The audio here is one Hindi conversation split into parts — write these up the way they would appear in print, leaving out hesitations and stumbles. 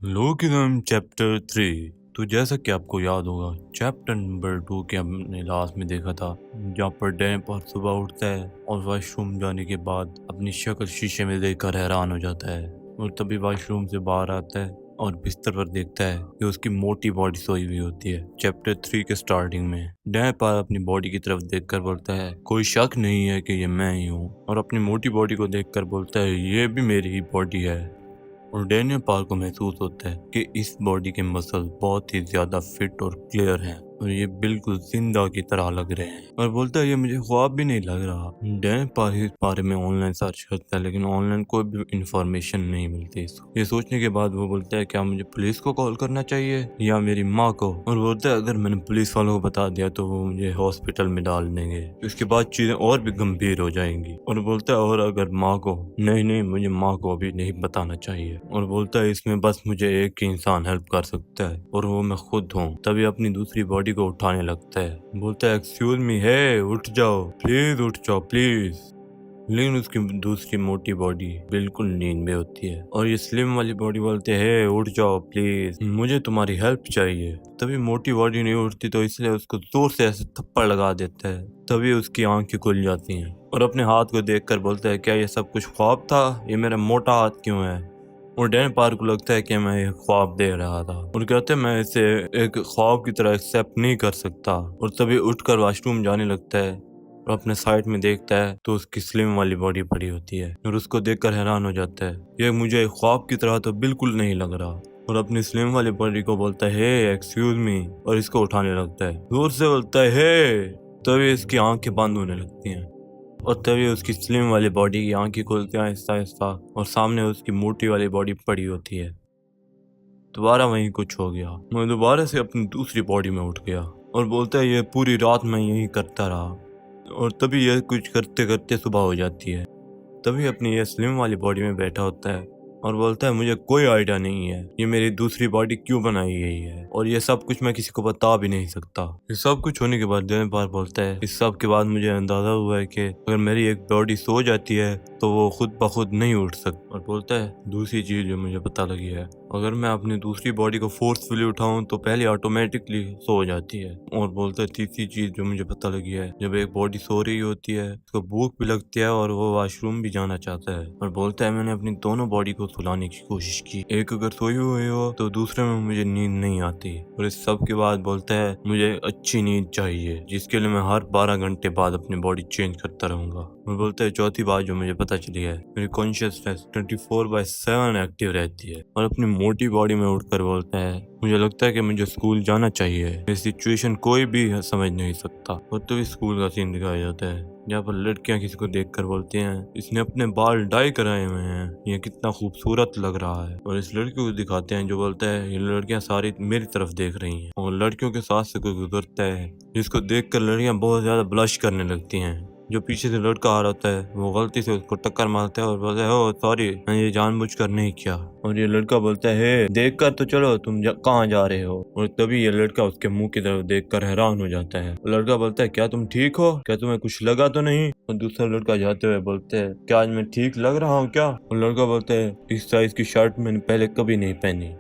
लोकिज्म चैप्टर 3। तो जैसा कि आपको याद होगा, चैप्टर नंबर 2 के हमने लास्ट में देखा था, जहाँ पर डैन पर सुबह उठता है और वॉशरूम जाने के बाद अपनी शक्ल शीशे में देखकर हैरान हो जाता है। और तभी वॉशरूम से बाहर आता है और बिस्तर पर देखता है कि उसकी मोटी बॉडी सोई हुई होती है। चैप्टर 3 के स्टार्टिंग में डैन पर अपनी बॉडी की तरफ देखकर बोलता है, कोई शक नहीं है कि ये मैं ही हूँ। और अपनी मोटी बॉडी को देखकर बोलता है, ये भी मेरी ही बॉडी है। और डैनियल पार को महसूस होता है कि इस बॉडी के मसल्स बहुत ही ज्यादा फिट और क्लियर हैं और ये बिल्कुल जिंदा की तरह लग रहे हैं। और बोलता है, ये मुझे ख्वाब भी नहीं लग रहा। डैनियल पार इस बारे में ऑनलाइन सर्च करता है, लेकिन ऑनलाइन कोई भी इंफॉर्मेशन नहीं मिलती इसको। ये सोचने के बाद वो बोलता है, क्या मुझे पुलिस को कॉल करना चाहिए या मेरी माँ को। और बोलता है, अगर मैंने पुलिस वालों को बता दिया तो वो मुझे हॉस्पिटल में डाल देंगे, उसके बाद चीजें और भी गंभीर हो जाएंगी। और बोलता है, और अगर माँ को, नहीं मुझे माँ को अभी नहीं बताना चाहिए। और बोलता है, इसमें बस मुझे एक ही इंसान हेल्प कर सकता है और वो मैं खुद हूँ। तभी अपनी दूसरी बॉडी को उठाने लगता है। बोलता है, एक्सक्यूज मी, है उठ जाओ प्लीज, उठ जाओ प्लीज। लेकिन उसकी दूसरी मोटी बॉडी बिल्कुल नींद में होती है और ये स्लिम वाली बॉडी बोलते है, उठ जाओ प्लीज, मुझे तुम्हारी हेल्प चाहिए। तभी मोटी बॉडी नहीं उठती तो इसलिए उसको जोर से ऐसे थप्पड़ लगा देता है। तभी उसकी आंखें खुल जाती हैं और अपने हाथ को देखकर बोलता है, क्या ये सब कुछ ख्वाब था? ये मेरा मोटा हाथ क्यों है? और डैन पार को लगता है कि मैं एक ख्वाब दे रहा था और कहते हैं, मैं इसे एक ख्वाब की तरह एक्सेप्ट नहीं कर सकता। और तभी उठकर वॉशरूम जाने लगता है और अपने साइड में देखता है तो उसकी स्लिम वाली बॉडी पड़ी होती है और उसको देखकर हैरान हो जाता है, ये मुझे ख्वाब की तरह तो बिल्कुल नहीं लग रहा। और अपनी स्लिम वाली बॉडी को बोलता है, हे एक्सक्यूज मी, और इसको उठाने लगता है, जोर से बोलता है, हे। तभी इसकी आंखें बंद होने लगती हैं और तभी उसकी स्लिम वाली बॉडी की आंखें खुलती हैं आहिस्ता आहिस्ता और सामने उसकी मोटी वाली बॉडी पड़ी होती है। दोबारा वहीं कुछ हो गया। मैं दोबारा से अपनी दूसरी बॉडी में उठ गया और बोलता है, ये पूरी रात मैं यही करता रहा। और तभी यह कुछ करते करते सुबह हो जाती है। तभी अपनी ये स्लिम वाली बॉडी में बैठा होता है और बोलता है, मुझे कोई आइडिया नहीं है ये मेरी दूसरी बॉडी क्यों बनाई गई है और ये सब कुछ मैं किसी को बता भी नहीं सकता। ये सब कुछ होने के बाद डैन पार बोलता है, इस सब के बाद मुझे अंदाजा हुआ है कि अगर मेरी एक बॉडी सो जाती है तो वो खुद ब खुद नहीं उठ सकती। और बोलता है, दूसरी चीज जो मुझे पता लगी है, अगर मैं अपनी दूसरी बॉडी को फोर्सफुली उठाऊं तो पहले ऑटोमेटिकली सो जाती है। और बोलता है, तीसरी चीज जो मुझे पता लगी है, जब एक बॉडी सो रही होती है उसको भूख भी लगती है और वो वॉशरूम भी जाना चाहता है। और बोलता है, मैंने अपनी दोनों बॉडी को सुलाने की कोशिश की, एक अगर सोई हुई हो तो दूसरे में मुझे नींद नहीं आती। और इस सब के बाद बोलता है, मुझे अच्छी नींद चाहिए जिसके लिए मैं हर 12 घंटे बाद अपनी बॉडी चेंज करता रहूंगा। और बोलता है, चौथी बात जो मुझे पता चली है, मेरी कॉन्शियसनेस 24/7 एक्टिव रहती है। और अपनी मोटी बॉडी में उठकर बोलता है, मुझे लगता है कि मुझे स्कूल जाना चाहिए, ये सिचुएशन कोई भी समझ नहीं सकता। और तो इस स्कूल का सीन दिखाया जाता है जहाँ पर लड़कियां किसी को देखकर बोलती हैं, इसने अपने बाल डाई कराए हुए हैं, ये कितना खूबसूरत लग रहा है। और इस लड़की को दिखाते हैं जो बोलता है, ये लड़कियां सारी मेरी तरफ देख रही हैं। और लड़कियों के साथ से कोई गुजरता है जिसको देखकर लड़कियां बहुत ज्यादा ब्लश करने लगती हैं। जो पीछे से लड़का आ रहा होता है वो गलती से उसको टक्कर मारता है और बोलता है, ओ सॉरी, मैंने ये जानबूझकर नहीं किया। और ये लड़का बोलता है, देख कर तो चलो तुम कहाँ जा रहे हो। और तभी ये लड़का उसके मुंह की तरफ देखकर हैरान हो जाता है। लड़का बोलता है, क्या तुम ठीक हो? क्या तुम्हें कुछ लगा तो नहीं? और दूसरा लड़का जाते हुए बोलते है, क्या आज मैं ठीक लग रहा हूँ क्या? और लड़का बोलता है, इस साइज की शर्ट मैंने पहले कभी नहीं पहनी।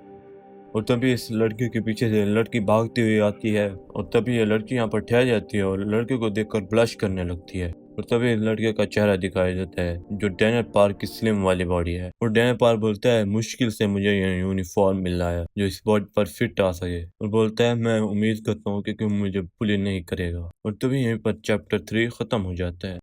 और तभी इस लड़के के पीछे से लड़की भागती हुई आती है और तभी ये लड़की यहाँ पर ठहर जाती है और लड़के को देखकर ब्लश करने लगती है। और तभी लड़के का चेहरा दिखाई देता है जो डैनियल पार्क की स्लिम वाली बॉडी है। और डैनियल पार्क बोलता है, मुश्किल से मुझे ये यूनिफॉर्म मिल रहा है जो इस बॉडी पर फिट आ सके। और बोलता है, मैं उम्मीद करता हूँ कि मुझे बुली नहीं करेगा। और तभी यहीं पर चैप्टर 3 खत्म हो जाता है।